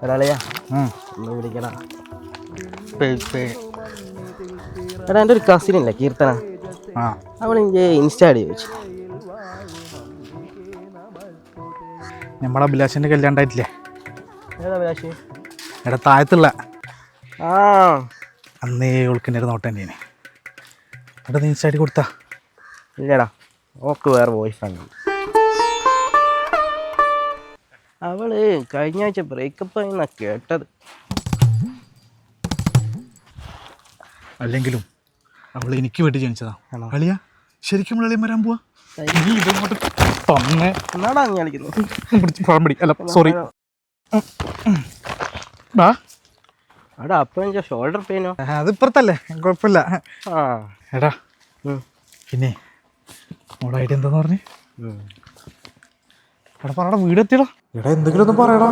ഒരാളെയാ ഒന്ന് വിളിക്കടാ. എടാ എൻ്റെ ഒരു കസിൻ ഇല്ലേ കീർത്തന, അവളെനിക്ക് ഇൻസ്റ്റാ ഐ ഡി ചോദിച്ചു. നമ്മളെ അഭിലാഷിൻ്റെ കല്യാണം ഉണ്ടായിട്ടില്ലേ? ഏതാ അഭിലാഷ്? എടാ താഴത്തുള്ള ആ അന്നേ ഓൾക്കിൻ്റെ ഒരു നോട്ടം തന്നെയാണ്. എടാ നീ ഇൻസ്റ്റാ ഐ ഡി കൊടുത്താ? ഇല്ലടാ, ഓക്ക് വേറെ ബോയ് ഫ്രണ്ട്. അവള് കഴിഞ്ഞ ആഴ്ച ബ്രേക്കപ്പ് ആയിന്നാ കേട്ടത്. അല്ലെങ്കിലും അവൾ എനിക്ക് വേണ്ടി ജനിച്ചതാ. ആണോ? അളിയാ ശരിക്കും അളിയൻ വരാൻ പോവാ. തന്നെ എന്നാടാ നീ കളിക്കുന്നത്? പഴംപടി അല്ല സോറി. എടാ അപ്പൊ എനിക്ക് ഷോൾഡർ പെയിനോ? അതിപ്പുറത്തല്ലേ, കുഴപ്പമില്ല. ആ എടാ പിന്നെ മോളെ ഐഡിയ എന്താന്ന് പറഞ്ഞേ? എടാ പറയടാ, വീട് എത്തിയടാ. എടാ എന്തെങ്കിലും ഒന്ന് പറയടാ.